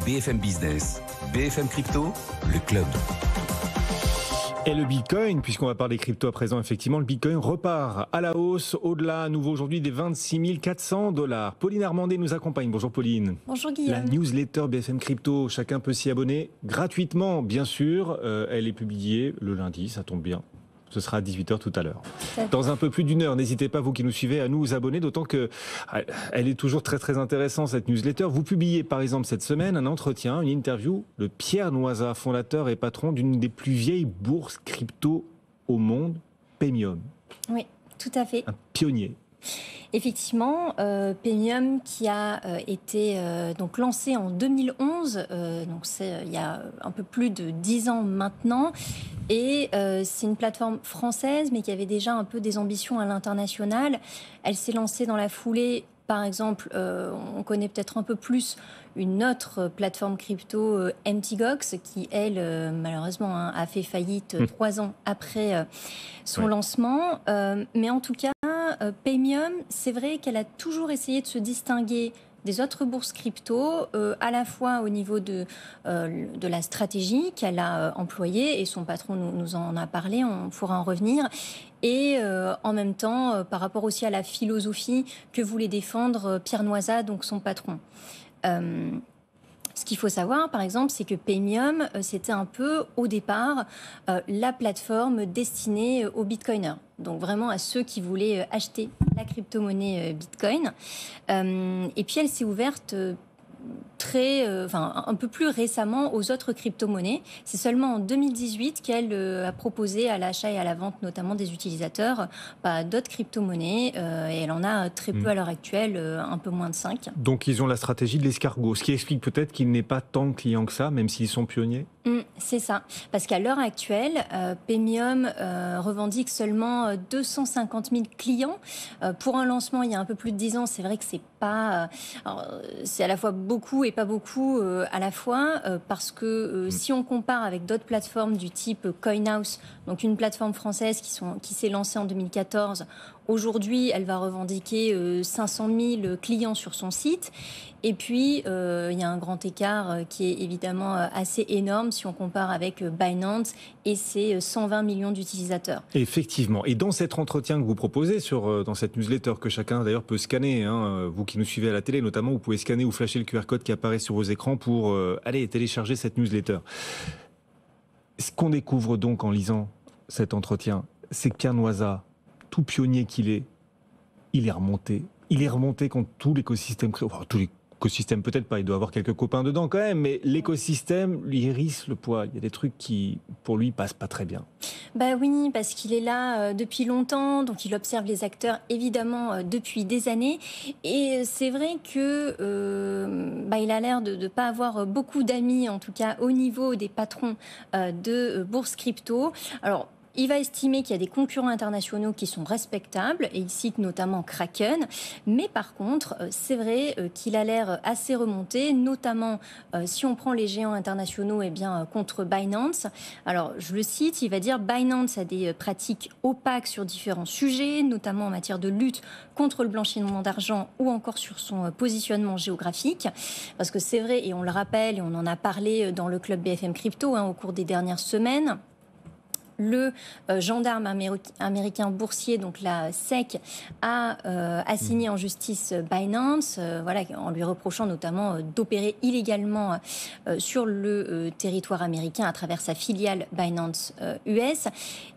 BFM Business, BFM Crypto, le club. Et le Bitcoin, puisqu'on va parler crypto à présent, effectivement, le Bitcoin repart à la hausse, au-delà à nouveau aujourd'hui des 26 400 $. Pauline Armandé nous accompagne. Bonjour Pauline. Bonjour Guillaume. La newsletter BFM Crypto, chacun peut s'y abonner gratuitement, bien sûr. Elle est publiée le lundi, ça tombe bien. Ce sera à 18h tout à l'heure. Dans un peu plus d'une heure, n'hésitez pas, vous qui nous suivez, à nous abonner, d'autant que elle est toujours très très intéressante, cette newsletter. Vous publiez par exemple cette semaine un entretien, une interview de Pierre Noisa, fondateur et patron d'une des plus vieilles bourses crypto au monde, Paymium. Oui, tout à fait. Un pionnier. Effectivement, Paymium qui a été donc lancé en 2011, donc c'est il y a un peu plus de 10 ans maintenant, et c'est une plateforme française mais qui avait déjà un peu des ambitions à l'international. Elle s'est lancée dans la foulée. Par exemple, on connaît peut-être un peu plus une autre plateforme crypto, MTGOX, qui, elle, malheureusement, a fait faillite 3 ans après son lancement. Mais en tout cas, Paymium, c'est vrai qu'elle a toujours essayé de se distinguer des autres bourses crypto, à la fois au niveau de la stratégie qu'elle a employée, et son patron nous en a parlé, on pourra en revenir, et en même temps par rapport aussi à la philosophie que voulait défendre Pierre Noisa, donc son patron. Ce qu'il faut savoir, par exemple, c'est que Paymium, c'était un peu, au départ, la plateforme destinée aux bitcoiners. Donc vraiment à ceux qui voulaient acheter la crypto-monnaie Bitcoin. Et puis elle s'est ouverte un peu plus récemment aux autres crypto-monnaies. C'est seulement en 2018 qu'elle a proposé à l'achat et à la vente, notamment des utilisateurs, d'autres crypto-monnaies. Et elle en a très peu à l'heure actuelle, un peu moins de 5. Donc ils ont la stratégie de l'escargot, ce qui explique peut-être qu'il n'est pas tant de clients que ça, même s'ils sont pionniers. C'est ça, parce qu'à l'heure actuelle, Paymium revendique seulement 250 000 clients. Pour un lancement il y a un peu plus de 10 ans, c'est vrai que c'est pas... c'est à la fois beaucoup et pas beaucoup à la fois, parce que si on compare avec d'autres plateformes du type CoinHouse, donc une plateforme française qui s'est lancée en 2014, aujourd'hui, elle va revendiquer 500 000 clients sur son site. Et puis, il y a un grand écart qui est évidemment assez énorme si on compare avec Binance et ses 120 millions d'utilisateurs. Effectivement. Et dans cet entretien que vous proposez, dans cette newsletter que chacun d'ailleurs peut scanner, vous qui nous suivez à la télé notamment, vous pouvez scanner ou flasher le QR code qui apparaît sur vos écrans pour aller télécharger cette newsletter. Ce qu'on découvre donc en lisant cet entretien, c'est que Pierre Noisa, tout pionnier qu'il est, il est remonté. Il est remonté contre tout l'écosystème. Tout l'écosystème peut-être pas, il doit avoir quelques copains dedans quand même, mais l'écosystème lui hérisse le poil. Il y a des trucs qui, pour lui, passent pas très bien. Oui, parce qu'il est là depuis longtemps, donc il observe les acteurs évidemment depuis des années. Et c'est vrai que il a l'air de ne pas avoir beaucoup d'amis, en tout cas au niveau des patrons de bourse crypto. Alors, il va estimer qu'il y a des concurrents internationaux qui sont respectables, et il cite notamment Kraken. Mais par contre, c'est vrai qu'il a l'air assez remonté, notamment si on prend les géants internationaux, contre Binance. Alors, je le cite, il va dire « Binance a des pratiques opaques sur différents sujets, notamment en matière de lutte contre le blanchiment d'argent ou encore sur son positionnement géographique. » Parce que c'est vrai, et on le rappelle, et on en a parlé dans le club BFM Crypto au cours des dernières semaines, le gendarme américain boursier, donc la SEC, a assigné en justice Binance, en lui reprochant notamment d'opérer illégalement sur le territoire américain à travers sa filiale Binance US.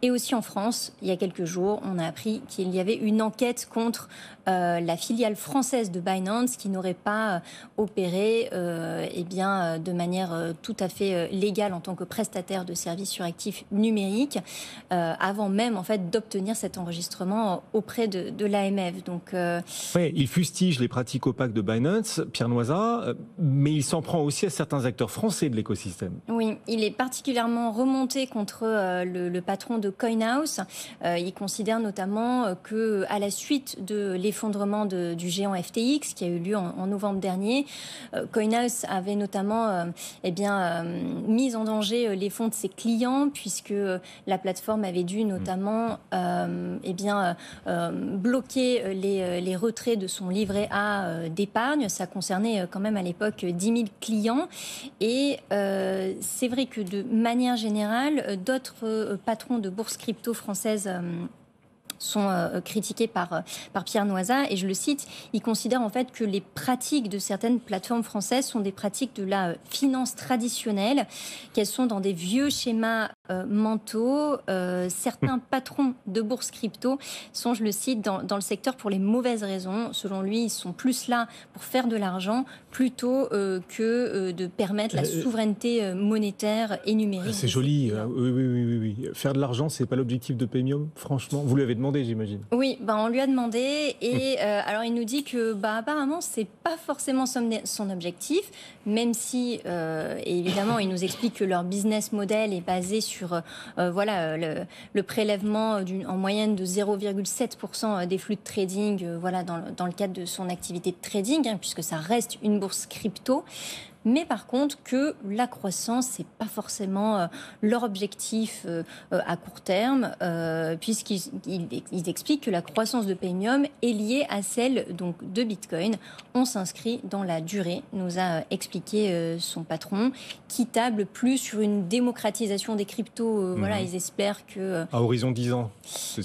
Et aussi en France, il y a quelques jours, on a appris qu'il y avait une enquête contre la filiale française de Binance qui n'aurait pas opéré de manière tout à fait légale en tant que prestataire de services sur actifs numériques. Avant même en fait d'obtenir cet enregistrement auprès de l'AMF. Donc, oui, il fustige les pratiques opaques de Binance, Pierre Noisa, mais il s'en prend aussi à certains acteurs français de l'écosystème. Oui, il est particulièrement remonté contre le patron de CoinHouse. Il considère notamment que à la suite de l'effondrement du géant FTX qui a eu lieu en novembre dernier, CoinHouse avait notamment mis en danger les fonds de ses clients, puisque La plateforme avait dû notamment bloquer les retraits de son livret A d'épargne. Ça concernait quand même à l'époque 10 000 clients. Et c'est vrai que de manière générale, d'autres patrons de bourses crypto françaises sont critiqués par Pierre Noisa, et je le cite, il considère en fait que les pratiques de certaines plateformes françaises sont des pratiques de la finance traditionnelle, qu'elles sont dans des vieux schémas mentaux. Certains patrons de bourse crypto sont, je le cite, dans le secteur pour les mauvaises raisons. Selon lui, ils sont plus là pour faire de l'argent plutôt que de permettre la souveraineté monétaire et numérique. C'est joli, oui. Faire de l'argent, c'est pas l'objectif de Paymium, franchement. Vous lui avez demandé, j'imagine. Oui, on lui a demandé, et alors il nous dit que apparemment c'est pas forcément son objectif, même si évidemment il nous explique que leur business model est basé sur le prélèvement en moyenne de 0,7% des flux de trading dans le cadre de son activité de trading, puisque ça reste une bourse crypto. Mais par contre, que la croissance, c'est pas forcément leur objectif à court terme, puisqu'ils expliquent que la croissance de Paymium est liée à celle donc de Bitcoin. On s'inscrit dans la durée, nous a expliqué son patron, qui table plus sur une démocratisation des cryptos. Ils espèrent que... À horizon 10 ans.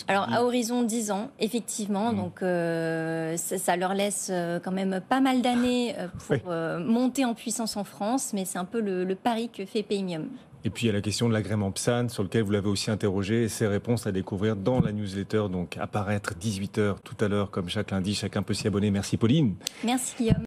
À horizon 10 ans, effectivement. Donc ça leur laisse quand même pas mal d'années pour monter en puissance en France, mais c'est un peu le pari que fait Paymium. Et puis il y a la question de l'agrément PSAN, sur lequel vous l'avez aussi interrogé, et ses réponses à découvrir dans la newsletter, donc apparaître 18h tout à l'heure, comme chaque lundi. Chacun peut s'y abonner. Merci Pauline. Merci Guillaume.